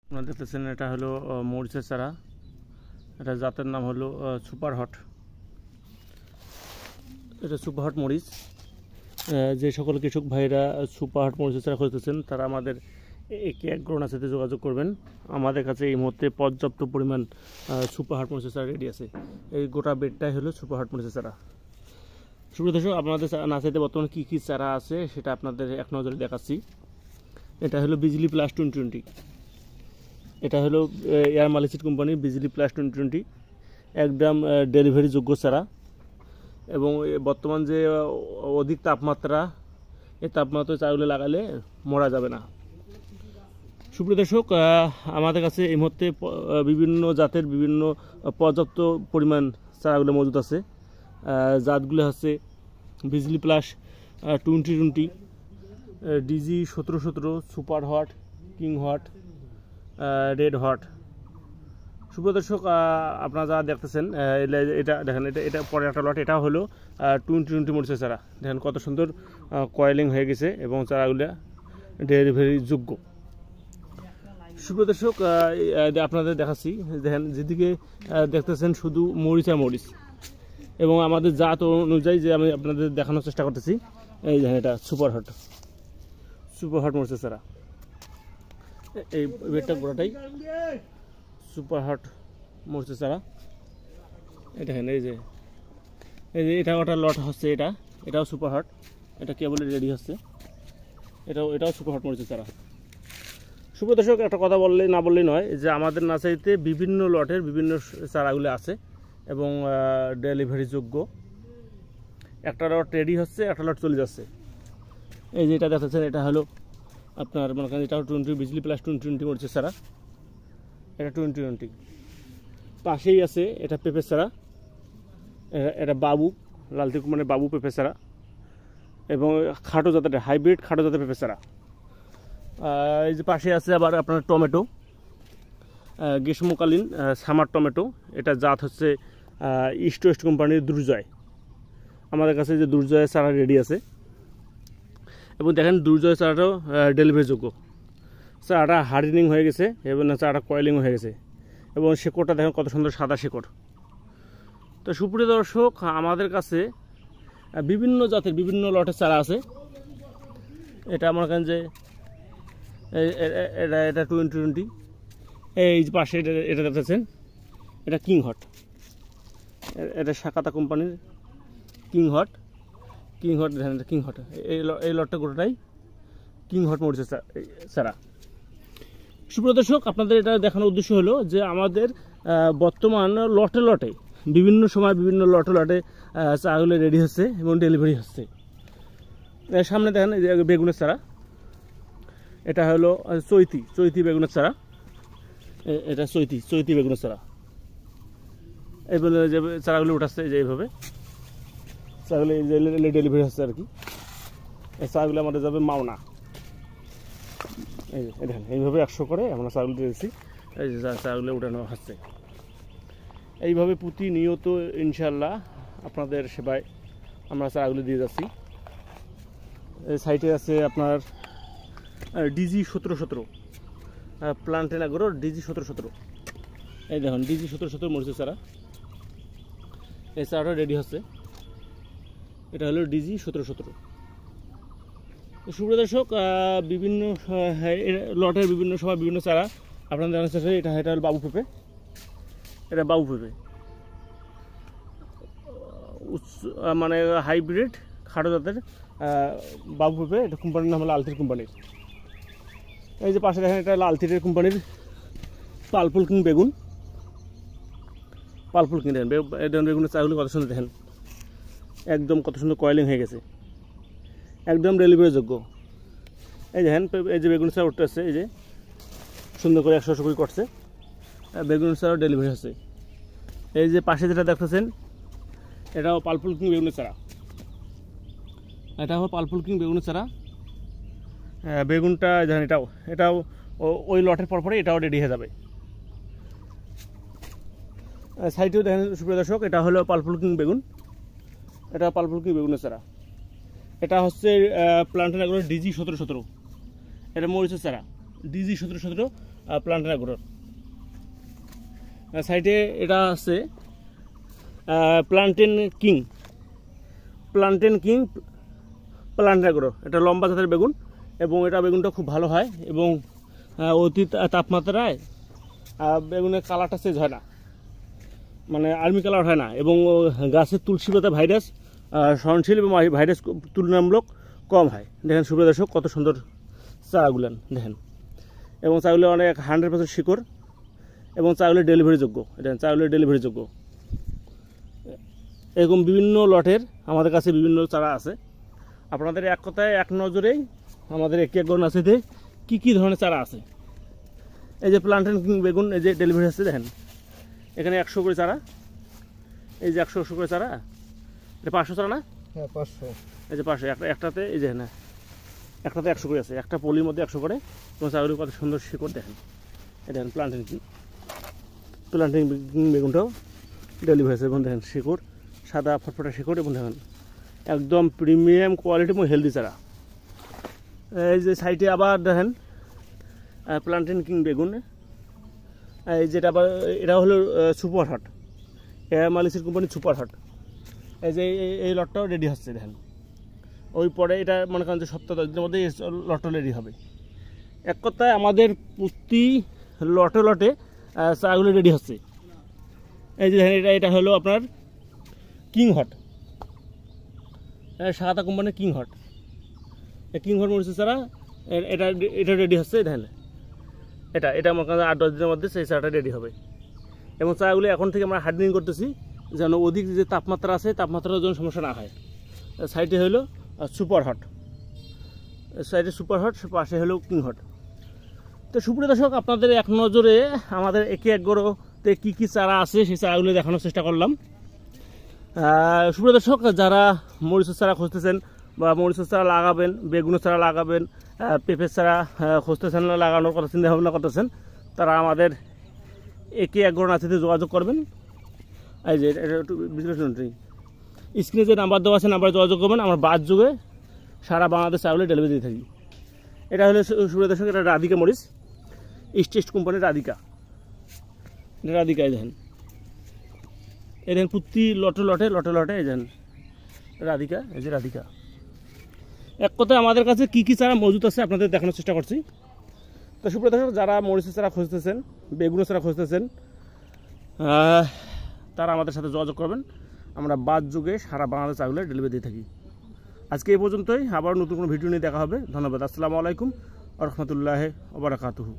আপনারা দেখতেছেন এটা হলো মরিচের চারা। এটা জাতের নাম হলো সুপার হট। এটা সুপার হট মরিচ। যে সকল কৃষক ভাইরা সুপার হট মরিচের চারা খুঁজতেছেন তারা আমাদের একে অ্যাগ্রোর সাথে যোগাযোগ করবেন। আমাদের কাছে এই মুহূর্তে পর্যাপ্ত পরিমাণ সুপার হট মরিচের চারা রেডি আছে। এই গোটা বেডটাই হলো সুপার হট মরিচের চারা। সুপ্রিয় দর্শক, আপনাদের নার্সারিতে বর্তমানে কী কী চারা আছে সেটা আপনাদের এক নজরে দেখাচ্ছি। এটা হলো বিজলি প্লাস 2020। এটা হলো এয়ার মালিসিড কোম্পানির বিজলি প্লাস 2020, একদম ডেলিভারি যোগ্য চারা। এবং বর্তমান যে অধিক তাপমাত্রা, এই তাপমাত্রায় চারাগুলো লাগালে মরা যাবে না। সুপ্রিয় দর্শক, আমাদের কাছে এই মুহূর্তে বিভিন্ন জাতের বিভিন্ন পর্যাপ্ত পরিমাণ চারাগুলো মজুদ আছে। জাতগুলো হচ্ছে Bijli plus 2020, DG 1717, super hot, king hot, red hot. সুপ্রিয় দর্শক, আপনারা যা দেখতেছেন এটা দেখেন, এটা পরে একটা লট। এটা হলো 2020 মরিচের চারা। দেখেন কত সুন্দর কয়েলিং হয়ে গেছে এবং চারাগুলো ডেলিভারি যোগ্য। সুপ্রিয় দর্শক, আপনাদের দেখাচ্ছি, দেখেন যেদিকে দেখতেছেন শুধু মরিচ আর মরিচ। এবং আমাদের জাত অনুযায়ী যে আমি আপনাদের দেখানোর চেষ্টা করতেছি, এই দেখেন এটা সুপার হট মরিচের চারা। এই বেডটা গোড়াটাই সুপার হট মরিচের চারা। এই দেখেন, এই যে এটা ওটা লট হচ্ছে, এটাও সুপার হট। এটা কেবল রেডি হচ্ছে। এটাও সুপার হট মরিচের চারা। সুপ্রিয় দর্শক, একটা কথা বললেই নয় যে আমাদের নার্সারিতে বিভিন্ন লটের বিভিন্ন চারাগুলো আছে এবং ডেলিভারি যোগ্য। একটা লট রেডি হচ্ছে, একটা লট চলে যাচ্ছে। এই যে এটা দেখাচ্ছেন, এটা হলো আপনার মনে করেন এটাও 20 বিজলি প্লাস 2020 মরিচের চারা। এটা 2020। পাশেই আছে এটা পেঁপের চারা। এটা বাবু লালতি মানে বাবু পেঁপের চারা এবং খাটো জাতের হাইব্রিড খাটো জাতের পেঁপের চারা। এই যে পাশে আছে আবার আপনার টমেটো, গ্রীষ্মকালীন সামার টমেটো। এটা জাত হচ্ছে ইস্ট ওয়েস্ট কোম্পানির দুর্জয়। আমাদের কাছে যে দুর্জয়ের চারা রেডি আছে এবং দেখেন দুর্জয়ের চারাটাও ডেলিভারি যোগ্য। চারাটা হার্ডেনিং হয়ে গেছে এবং চারাটা কয়েলিং হয়ে গেছে এবং শেকড়টা দেখেন কত সুন্দর সাদা শেকড়। তো সুপ্রিয় দর্শক, আমাদের কাছে বিভিন্ন জাতের বিভিন্ন লটের চারা আছে। এটা আমার কাছে যে এটা 2020। এই যে পাশে এটা দেখতেছেন, এটা কিং হট। এটা শাকাতা কোম্পানির কিং হট দেখেন, এটা কিং হট। এই লটটা গোটাটাই কিং হট মরিচের চারা। সুপ্রিয় দর্শক, আপনাদের এটা দেখানোর উদ্দেশ্য হলো যে আমাদের বর্তমান লটে বিভিন্ন সময় বিভিন্ন লটে চারাগুলো রেডি হচ্ছে এবং ডেলিভারি হচ্ছে। সামনে দেখেন এই যে বেগুনের চারা। এটা হলো চৈতি বেগুনের চারা। এটা চৈতি বেগুনের চারা। এইভাবে যে চারাগুলো উঠাচ্ছে, যে এইভাবে চারাগুলো ডেলিভারি হচ্ছে আর কি। এই চারাগুলো আমাদের যাবে মাওনা। এই যে দেখেন, এইভাবে 100 করে আমরা চারাগুলো দিয়েছি। এই যে চারাগুলো উঠানো হচ্ছে। এইভাবে প্রতিনিয়ত ইনশাল্লাহ আপনাদের সেবায় আমরা চারাগুলো দিয়ে যাচ্ছি। এই সাইটে আছে আপনার ডিজি 1717, প্লান্টেন অ্যাগ্রোর ডিজি 1717। এই দেখুন ডিজি 1717 মরিচের চারা। এই চারাটা রেডি হচ্ছে। এটা হলো ডিজি 1717। সুপ্রিয় দর্শক, বিভিন্ন লটের বিভিন্ন সময় বিভিন্ন চারা আপনাদের জানার চেষ্টা। এটা হলো বাবু পেঁপে। এটা বাবু পেঁপে মানে হাইব্রিড খাটো জাতের বাবু পেঁপে। এটা কোম্পানির নাম হলো আলতির কোম্পানির। এই যে পাশে দেখেন, এটা হলো আলতিরের কোম্পানির পালপুল কিং বেগুন। দেখেন বেগুনের চারাগুলো কত সুন্দর, দেখেন একদম কত সুন্দর কয়েলিং হয়ে গেছে, একদম ডেলিভারি যোগ্য। এই দেখেন, এই যে বেগুনের চারা উঠতে আসছে, এই যে সুন্দর করে 100 করে করছে, বেগুনের চারা ডেলিভারি হচ্ছে। এই যে পাশে যেটা দেখতেছেন, এটাও পালপুল কিং বেগুনের চারা। এটা হলো পালপুল কিং বেগুনের চারা। বেগুনটা দেখেন, এটাও ওই লটের পরপরে এটাও রেডি হয়ে যাবে। সাইডেও দেখেন সুপ্রিয় দর্শক, এটা হলো পালপুল কিং বেগুন। এটা পালপুল কিং বেগুনের চারা। এটা হচ্ছে প্লান্টেন অ্যাগ্রোর ডিজি 1717। এটা মরিচের চারা ডিজি 1717 প্লান্টেন অ্যাগ্রোর। সাইডে এটা আছে প্লান্টেন কিং প্লান্টেন অ্যাগ্রো। এটা লম্বা জাতের বেগুন এবং এটা বেগুনটা খুব ভালো হয় এবং অতি তাপমাত্রায় বেগুনের কালারটা চেঞ্জ হয় না, মানে আর্মি কালার হয় না, এবং গাছের তুলসী পাতা ভাইরাস সহনশীল এবং ভাইরাস তুলনামূলক কম হয়। দেখেন সুপ্রিয় দর্শক কত সুন্দর চারাগুলান দেখেন, এবং চারাগুলো অনেক 100% শিকড় এবং চারাগুলো ডেলিভারিযোগ্য। দেখেন চারাগুলো ডেলিভারিযোগ্য। এরকম বিভিন্ন লটের আমাদের কাছে বিভিন্ন চারা আছে। আপনাদের এক কথায় এক নজরেই আমাদের একটি এক নার্সারিতে কী কী ধরনের চারা আছে। এই যে প্লান্টেন কিং বেগুন, এই যে ডেলিভারি আসছে দেখেন, এখানে 100 করে চারা, এই যে 100 করে চারা, এটা 500 চারা না? হ্যাঁ 500। এই যে 500, একটাতে এই যে না, একটাতে 100 করে আছে, একটা পলির মধ্যে 100 করে, এবং চারাগুলো কত সুন্দর শিকড় দেখেন। এই দেখেন প্লান্টেন কিং বেগুনটাও ডেলিভারি আছে, এবং দেখেন শিকড় সাদা ফটফটা শিকড়, এবং দেখেন একদম প্রিমিয়াম কোয়ালিটি এবং হেলদি চারা। এই যে সাইডে আবার দেখেন প্লান্টেন কিং বেগুন, এই যেটা আবার এটা হলো সুপার হট, মালিসের কোম্পানি সুপার হট। এই যে এই লটটাও রেডি হচ্ছে দেখেন, ওই পরে এটা মনে করেন যে সপ্তাহ 10 দিনের মধ্যে এই লটটা রেডি হবে। এক কথায় আমাদের প্রতি লটে চাগুলো রেডি হচ্ছে। এই যে দেখেন এটা হলো আপনার কিং হট, সাদা কোম্পানির কিং হট মরিচের চারা, এটা রেডি হচ্ছে দেখেন। এটা মনে করেন 8-10 দিনের মধ্যে সেই চারাটা রেডি হবে। এবং চারাগুলো এখন থেকে আমরা হার্ডেনিং করতেছি যেন অধিক যে তাপমাত্রা আছে তাপমাত্রার জন্য সমস্যা না হয়। সাইডে হলো সুপার হট, পাশে হলো কিং হট। তো সুপ্রিয় দর্শক আপনাদের এক নজরে আমাদের একে একগোতে কী কী চারা আছে সেই চারাগুলো দেখানোর চেষ্টা করলাম। সুপ্রিয় দর্শক যারা মরিচের চারা খুঁজতেছেন বা মরিচের চারা লাগাবেন, বেগুনের চারা লাগাবেন, পেঁপের চারা খুঁজতেছেন, লাগানোর কথা চিন্তা ভাবনা করতেছেন, তারা আমাদের একে একগো নার্সারিতে যোগাযোগ করবেন। এই যে এটা একটু বিশ্লেষণ স্ক্রিনে যে নাম্বার দেওয়া আছে নাম্বারে যোগাযোগ করবেন। আমরা বাদ যুগে সারা বাংলাদেশ চাউলে ডেলিভারি দিয়ে থাকি। এটা হলো সুপ্রিয় দর্শক, এটা রাধিকা মরিচ, ইস্টেস্ট কোম্পানির রাধিকা। এই দেখেন প্রতি লটে এই দেখেন রাধিকা। এই যে রাধিকা। এক কথায় আমাদের কাছে কী কী চারা মজুদ আছে আপনাদের দেখানোর চেষ্টা করছি। তো সুপ্রিয় দর্শক যারা মরিচের চারা খুঁজতেছেন, বেগুনের চারা খুঁজতেছেন, তারা আমাদের সাথে যোগাযোগ করবেন। আমরা বাদ যুগে সারা বাংলাদেশ চাউলে ডেলিভারি দিয়ে থাকি। আজকে এই পর্যন্তই, আবার নতুন কোনো ভিডিও নিয়ে দেখা হবে। ধন্যবাদ। আসসালামু আলাইকুম ওয়া রাহমাতুল্লাহি ওয়া বারাকাতুহু।